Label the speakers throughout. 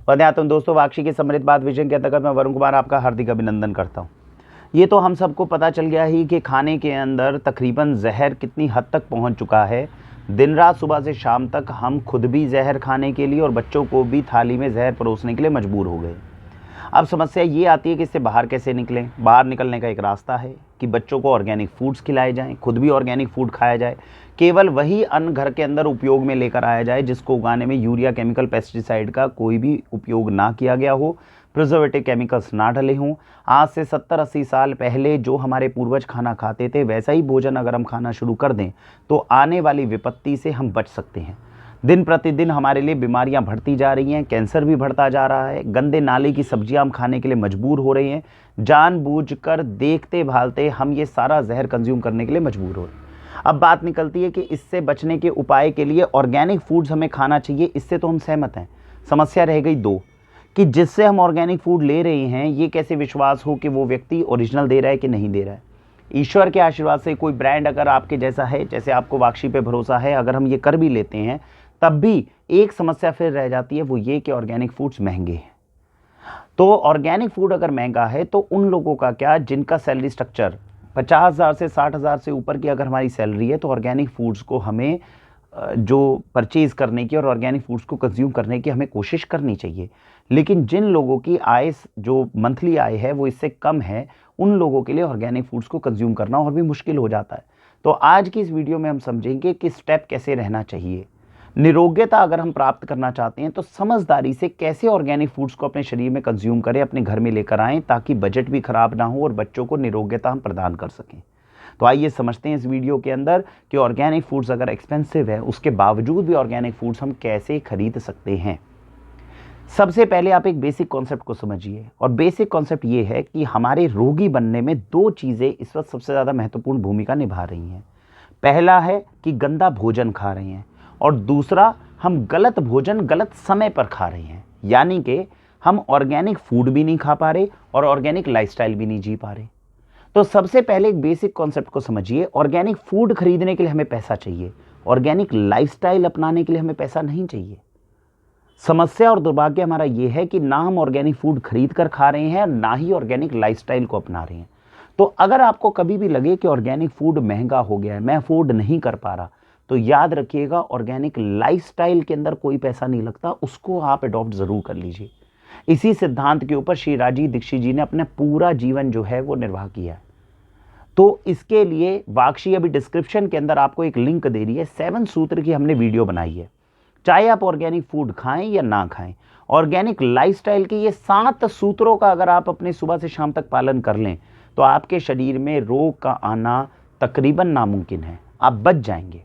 Speaker 1: वंदे दोस्तों, वाक्षी के समृद्ध बात विजन के अंतर्गत मैं वरुण कुमार आपका हार्दिक अभिनंदन करता हूं। ये तो हम सबको पता चल गया ही कि खाने के अंदर तकरीबन जहर कितनी हद तक पहुंच चुका है। दिन रात सुबह से शाम तक हम खुद भी जहर खाने के लिए और बच्चों को भी थाली में जहर परोसने के लिए मजबूर हो गए। अब समस्या ये आती है कि इससे बाहर कैसे निकलें। बाहर निकलने का एक रास्ता है कि बच्चों को ऑर्गेनिक फूड्स खिलाए जाएं, खुद भी ऑर्गेनिक फूड खाया जाए। केवल वही अन्न घर के अंदर उपयोग में लेकर आया जाए जिसको उगाने में यूरिया, केमिकल, पेस्टिसाइड का कोई भी उपयोग ना किया गया हो, प्रिजर्वेटिव केमिकल्स ना डले हों। आज से 70-80 साल पहले जो हमारे पूर्वज खाना खाते थे वैसा ही भोजन अगर हम खाना शुरू कर दें तो आने वाली विपत्ति से हम बच सकते हैं। दिन प्रतिदिन हमारे लिए बीमारियां बढ़ती जा रही हैं, कैंसर भी बढ़ता जा रहा है, गंदे नाले की सब्जियां हम खाने के लिए मजबूर हो रहे हैं, जानबूझकर देखते भालते हम ये सारा जहर कंज्यूम करने के लिए मजबूर हो रहे हैं। अब बात निकलती है कि इससे बचने के उपाय के लिए ऑर्गेनिक फूड्स हमें खाना चाहिए, इससे तो हम सहमत हैं। समस्या रह गई दो कि जिससे हम ऑर्गेनिक फूड ले रहे हैं ये कैसे विश्वास हो कि वो व्यक्ति ओरिजिनल दे रहा है कि नहीं दे रहा है। ईश्वर के आशीर्वाद से कोई ब्रांड अगर आपके जैसा है, जैसे आपको वाक्षी पे भरोसा है, अगर हम ये कर भी लेते हैं तब भी एक समस्या फिर रह जाती है, वो ये कि ऑर्गेनिक फूड्स महंगे हैं। तो ऑर्गेनिक फूड अगर महंगा है तो उन लोगों का क्या जिनका सैलरी स्ट्रक्चर 50,000 से 60,000 से ऊपर की अगर हमारी सैलरी है तो ऑर्गेनिक फूड्स को हमें जो परचेज करने की और ऑर्गेनिक फूड्स को कंज्यूम करने की हमें कोशिश करनी चाहिए। लेकिन जिन लोगों की आय, जो मंथली आय है वो इससे कम है, उन लोगों के लिए ऑर्गेनिक फूड्स को कंज्यूम करना और भी मुश्किल हो जाता है। तो आज की इस वीडियो में हम समझेंगे कि स्टेप कैसे रहना चाहिए। निरोग्यता अगर हम प्राप्त करना चाहते हैं तो समझदारी से कैसे ऑर्गेनिक फूड्स को अपने शरीर में कंज्यूम करें, अपने घर में लेकर आएं ताकि बजट भी खराब ना हो और बच्चों को निरोग्यता हम प्रदान कर सकें। तो आइए समझते हैं इस वीडियो के अंदर कि ऑर्गेनिक फूड्स अगर एक्सपेंसिव है उसके बावजूद भी ऑर्गेनिक फूड्स हम कैसे खरीद सकते हैं। सबसे पहले आप एक बेसिक कॉन्सेप्ट को समझिए, और बेसिक कॉन्सेप्ट ये है कि हमारे रोगी बनने में दो चीज़ें इस वक्त सबसे ज़्यादा महत्वपूर्ण भूमिका निभा रही हैं। पहला है कि गंदा भोजन खा रहे हैं और दूसरा हम गलत भोजन गलत समय पर खा रहे हैं, यानी कि हम ऑर्गेनिक फूड भी नहीं खा पा रहे और ऑर्गेनिक लाइफस्टाइल भी नहीं जी पा रहे। तो सबसे पहले एक बेसिक कॉन्सेप्ट को समझिए, ऑर्गेनिक फूड खरीदने के लिए हमें पैसा चाहिए, ऑर्गेनिक लाइफस्टाइल अपनाने के लिए हमें पैसा नहीं चाहिए। समस्या और दुर्भाग्य हमारा यह है कि ना हम ऑर्गेनिक फूड खरीद कर खा रहे हैं, ना ही ऑर्गेनिक लाइफस्टाइल को अपना रहे हैं। तो अगर आपको कभी भी लगे कि ऑर्गेनिक फूड महंगा हो गया है, मैं अफोर्ड नहीं कर पा रहा, तो याद रखिएगा ऑर्गेनिक लाइफस्टाइल के अंदर कोई पैसा नहीं लगता, उसको आप अडॉप्ट जरूर कर लीजिए। इसी सिद्धांत के ऊपर श्री राजीव दीक्षित जी ने अपना पूरा जीवन जो है वो निर्वाह किया है। तो इसके लिए वाक्षी अभी डिस्क्रिप्शन के अंदर आपको एक लिंक दे रही है, 7 सूत्र की हमने वीडियो बनाई है। चाहे आप ऑर्गेनिक फूड खाएं या ना खाएं, ऑर्गेनिक लाइफस्टाइल के ये 7 सूत्रों का अगर आप अपने सुबह से शाम तक पालन कर लें तो आपके शरीर में रोग का आना तकरीबन नामुमकिन है, आप बच जाएंगे।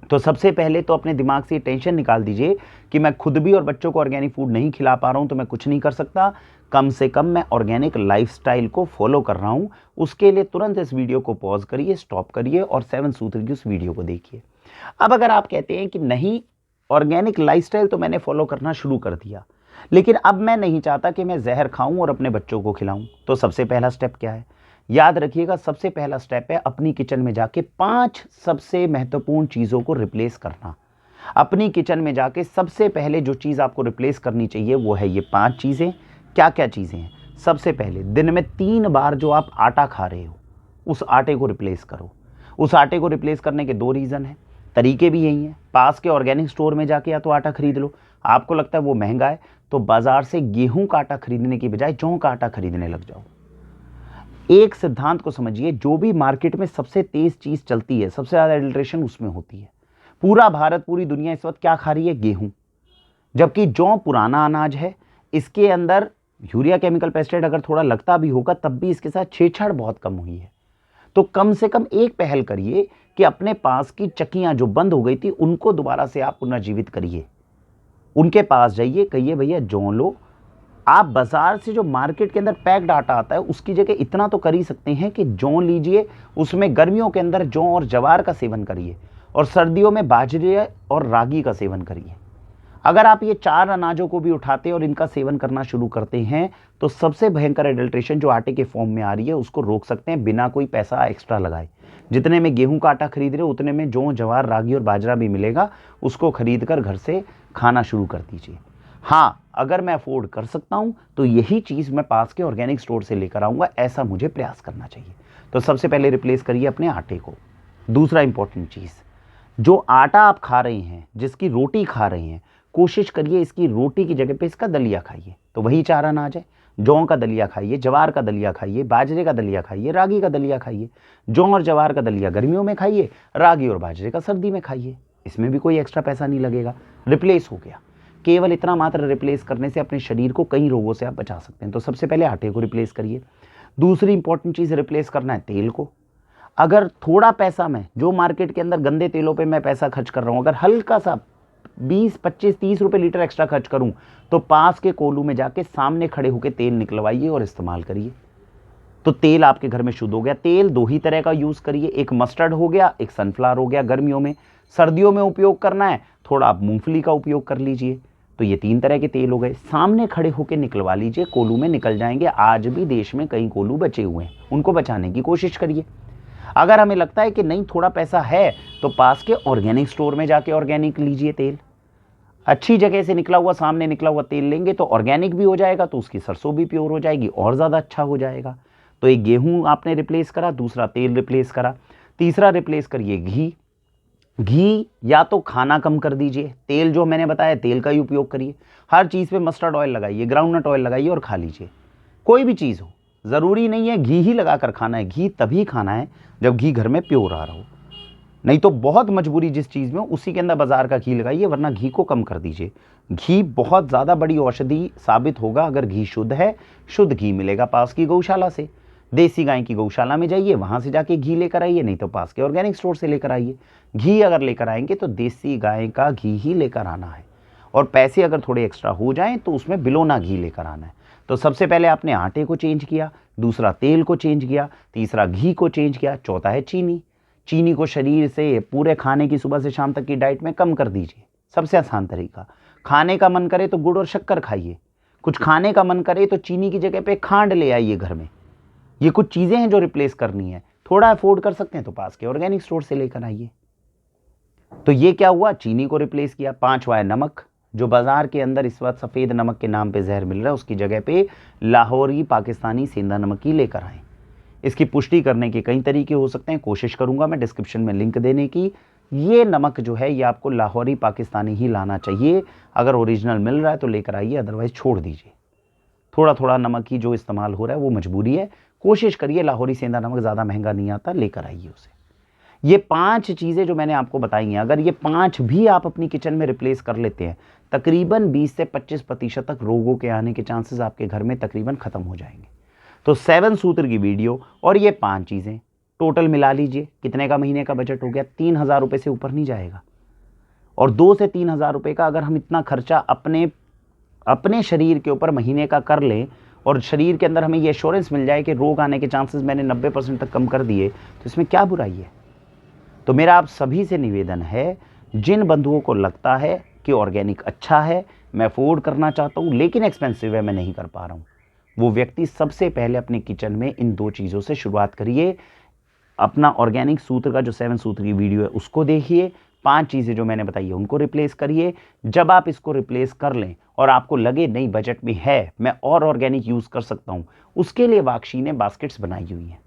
Speaker 1: तो सबसे पहले तो अपने दिमाग से टेंशन निकाल दीजिए कि मैं खुद भी और बच्चों को ऑर्गेनिक फूड नहीं खिला पा रहा हूं तो मैं कुछ नहीं कर सकता, कम से कम मैं ऑर्गेनिक लाइफस्टाइल को फॉलो कर रहा हूं। उसके लिए तुरंत इस वीडियो को पॉज करिए, स्टॉप करिए और 7 सूत्र की उस वीडियो को देखिए। अब अगर आप कहते हैं कि नहीं, ऑर्गेनिक लाइफस्टाइल तो मैंने फॉलो करना शुरू कर दिया, लेकिन अब मैं नहीं चाहता कि मैं जहर खाऊं और अपने बच्चों को खिलाऊं, तो सबसे पहला स्टेप क्या है? याद रखिएगा, सबसे पहला स्टेप है अपनी किचन में जाके 5 सबसे महत्वपूर्ण चीज़ों को रिप्लेस करना। अपनी किचन में जाके सबसे पहले जो चीज़ आपको रिप्लेस करनी चाहिए वो है ये 5 चीज़ें। क्या क्या चीज़ें हैं? सबसे पहले, दिन में 3 बार जो आप आटा खा रहे हो उस आटे को रिप्लेस करो। उस आटे को रिप्लेस करने के 2 रीज़न हैं, तरीके भी यही हैं। पास के ऑर्गेनिक स्टोर में जाके या तो आटा खरीद लो, आपको लगता है वो महंगा है तो बाजार से गेहूं का आटा खरीदने की बजाय जौ का आटा खरीदने लग जाओ। एक सिद्धांत को समझिए, जो भी मार्केट में सबसे तेज चीज चलती है, सबसे ज्यादा एडल्ट्रेशन उसमें होती है। पूरा भारत, पूरी दुनिया इस वक्त क्या खा रही है? गेहूं। जबकि जौ पुराना अनाज है, इसके अंदर यूरिया, केमिकल, पेस्टिसाइड अगर थोड़ा लगता भी होगा तब भी इसके साथ छेड़छाड़ बहुत कम हुई है। तो कम से कम एक पहल करिए कि अपने पास की चक्कियां जो बंद हो गई थी उनको दोबारा से आप पुनर्जीवित करिए। उनके पास जाइए, कहिए भैया जौ लो। आप बाजार से जो मार्केट के अंदर पैक्ड आटा आता है उसकी जगह इतना तो कर ही सकते हैं कि जौ लीजिए, उसमें गर्मियों के अंदर जौ और जवार का सेवन करिए और सर्दियों में बाजरे और रागी का सेवन करिए। अगर आप ये 4 अनाजों को भी उठाते हैं और इनका सेवन करना शुरू करते हैं तो सबसे भयंकर एडल्ट्रेशन जो आटे के फॉर्म में आ रही है उसको रोक सकते हैं बिना कोई पैसा एक्स्ट्रा लगाए। जितने में गेहूं का आटा खरीद रहे हो उतने में जौ, जवार, रागी और बाजरा भी मिलेगा, उसको खरीद कर घर से खाना शुरू कर दीजिए। हाँ, अगर मैं अफोर्ड कर सकता हूँ तो यही चीज़ मैं पास के ऑर्गेनिक स्टोर से लेकर आऊँगा, ऐसा मुझे प्रयास करना चाहिए। तो सबसे पहले रिप्लेस करिए अपने आटे को। दूसरा इंपॉर्टेंट चीज़, जो आटा आप खा रहे हैं, जिसकी रोटी खा रहे हैं, कोशिश करिए इसकी रोटी की जगह पे इसका दलिया खाइए, तो वही 4 अनाज है। जौ का दलिया खाइए, जवार का दलिया खाइए, बाजरे का दलिया खाइए, रागी का दलिया खाइए। जौ और जवार का दलिया गर्मियों में खाइए, रागी और बाजरे का सर्दी में खाइए। इसमें भी कोई एक्स्ट्रा पैसा नहीं लगेगा, रिप्लेस हो गया। केवल इतना मात्र रिप्लेस करने से अपने शरीर को कई रोगों से आप बचा सकते हैं। तो सबसे पहले आटे को रिप्लेस करिए। दूसरी इंपॉर्टेंट चीज़ रिप्लेस करना है तेल को। अगर थोड़ा पैसा मैं जो मार्केट के अंदर गंदे तेलों पे मैं पैसा खर्च कर रहा हूँ, अगर हल्का सा 20, 25, 30 रुपए लीटर एक्स्ट्रा खर्च करूँ, तो पास के कोल्हू में जाके सामने खड़े होकर तेल निकलवाइए और इस्तेमाल करिए। तो तेल आपके घर में शुद्ध हो गया। तेल 2 ही तरह का यूज़ करिए, एक मस्टर्ड हो गया, एक सनफ्लावर हो गया गर्मियों में। सर्दियों में उपयोग करना है थोड़ा आप मूंगफली का उपयोग कर लीजिए। तो ये 3 तरह के तेल हो गए। सामने खड़े होकर निकलवा लीजिए, कोल्हू में निकल जाएंगे। आज भी देश में कई कोल्हू बचे हुए हैं, उनको बचाने की कोशिश करिए। अगर हमें लगता है कि नहीं थोड़ा पैसा है, तो पास के ऑर्गेनिक स्टोर में जाके ऑर्गेनिक लीजिए तेल। अच्छी जगह से निकला हुआ, सामने निकला हुआ तेल लेंगे तो ऑर्गेनिक भी हो जाएगा, तो उसकी सरसों भी प्योर हो जाएगी और ज़्यादा अच्छा हो जाएगा। तो एक गेहूं आपने रिप्लेस करा, दूसरा तेल रिप्लेस करा। तीसरा रिप्लेस करिए घी। घी या तो खाना कम कर दीजिए, तेल जो मैंने बताया तेल का ही उपयोग करिए। हर चीज़ पे मस्टर्ड ऑयल लगाइए, ग्राउंडनट ऑयल लगाइए और खा लीजिए। कोई भी चीज़ हो, ज़रूरी नहीं है घी ही लगाकर खाना है। घी तभी खाना है जब घी घर में प्योर आ रहा हो, नहीं तो बहुत मजबूरी जिस चीज़ में हो उसी के अंदर बाजार का घी लगाइए, वरना घी को कम कर दीजिए। घी बहुत ज़्यादा बड़ी औषधि साबित होगा अगर घी शुद्ध है। शुद्ध घी मिलेगा पास की गौशाला से। देसी गाय की गौशाला में जाइए, वहाँ से जाके घी लेकर आइए, नहीं तो पास के ऑर्गेनिक स्टोर से लेकर आइए। घी अगर लेकर आएंगे तो देसी गाय का घी ही लेकर आना है, और पैसे अगर थोड़े एक्स्ट्रा हो जाएं तो उसमें बिलोना घी लेकर आना है। तो सबसे पहले आपने आटे को चेंज किया, दूसरा तेल को चेंज किया, तीसरा घी को चेंज किया, चौथा है चीनी। चीनी को शरीर से पूरे खाने की सुबह से शाम तक की डाइट में कम कर दीजिए। सबसे आसान तरीका, खाने का मन करे तो गुड़ और शक्कर खाइए, कुछ खाने का मन करे तो चीनी की जगह पे खांड ले आइए घर में। ये कुछ चीज़ें हैं जो रिप्लेस करनी है। थोड़ा अफोर्ड कर सकते हैं तो पास के ऑर्गेनिक स्टोर से लेकर आइए। तो ये क्या हुआ, चीनी को रिप्लेस किया। पांचवा है नमक। जो बाजार के अंदर इस वक्त सफ़ेद नमक के नाम पे जहर मिल रहा है, उसकी जगह पे लाहौरी पाकिस्तानी सेंधा नमक ही लेकर आएँ। इसकी पुष्टि करने के कई तरीके हो सकते हैं, कोशिश करूंगा मैं डिस्क्रिप्शन में लिंक देने की। ये नमक जो है ये आपको लाहौरी पाकिस्तानी ही लाना चाहिए। अगर ओरिजिनल मिल रहा है तो लेकर आइए, अदरवाइज छोड़ दीजिए। थोड़ा थोड़ा नमक ही जो इस्तेमाल हो रहा है वो मजबूरी है। कोशिश करिए, लाहौरी सेंधा नमक ज़्यादा महंगा नहीं आता, लेकर आइए उसे। ये 5 चीज़ें जो मैंने आपको बताई हैं, अगर ये 5 भी आप अपनी किचन में रिप्लेस कर लेते हैं, तकरीबन 20 से 25% तक रोगों के आने के चांसेस आपके घर में तकरीबन ख़त्म हो जाएंगे। तो 7 सूत्र की वीडियो और ये 5 चीज़ें टोटल मिला लीजिए, कितने का महीने का बजट हो गया? 3,000 रुपये से ऊपर नहीं जाएगा। और 2 से 3,000 रुपये का अगर हम इतना खर्चा अपने शरीर के ऊपर महीने का कर लें, और शरीर के अंदर हमें ये एश्योरेंस मिल जाए कि रोग आने के चांसेस मैंने 90% तक कम कर दिए, तो इसमें क्या बुराई है? तो मेरा आप सभी से निवेदन है, जिन बंधुओं को लगता है कि ऑर्गेनिक अच्छा है, मैं अफोर्ड करना चाहता हूँ लेकिन एक्सपेंसिव है, मैं नहीं कर पा रहा हूँ, वो व्यक्ति सबसे पहले अपने किचन में इन 2 चीज़ों से शुरुआत करिए। अपना ऑर्गेनिक सूत्र का जो 7 सूत्र की वीडियो है उसको देखिए, 5 चीज़ें जो मैंने बताई है उनको रिप्लेस करिए। जब आप इसको रिप्लेस कर लें और आपको लगे नहीं बजट में है, मैं और ऑर्गेनिक यूज़ कर सकता हूँ, उसके लिए वाक्षी ने बास्केट्स बनाई हुई हैं।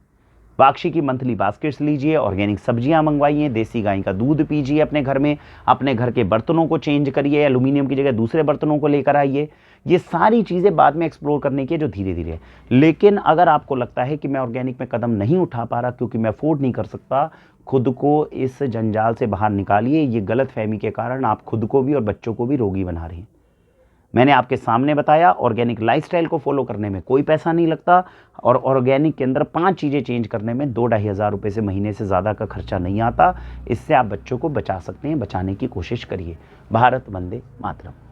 Speaker 1: वाक्षी की मंथली बास्केट्स लीजिए, ऑर्गेनिक सब्जियां मंगवाइए, देसी गाय का दूध पीजिए अपने घर में, अपने घर के बर्तनों को चेंज करिए, एल्यूमिनियम की जगह दूसरे बर्तनों को लेकर आइए। ये सारी चीज़ें बाद में एक्सप्लोर करने की है जो धीरे धीरे। लेकिन अगर आपको लगता है कि मैं ऑर्गेनिक में कदम नहीं उठा पा रहा क्योंकि मैं अफोर्ड नहीं कर सकता, खुद को इस जंजाल से बाहर निकालिए। ये गलत फहमी के कारण आप खुद को भी और बच्चों को भी रोगी बना रहे हैं। मैंने आपके सामने बताया, ऑर्गेनिक लाइफस्टाइल को फॉलो करने में कोई पैसा नहीं लगता, और ऑर्गेनिक के अंदर 5 चीज़ें चेंज करने में 2-2.5 हज़ार रुपये से महीने से ज़्यादा का खर्चा नहीं आता। इससे आप बच्चों को बचा सकते हैं, बचाने की कोशिश करिए। भारत वंदे मातरम।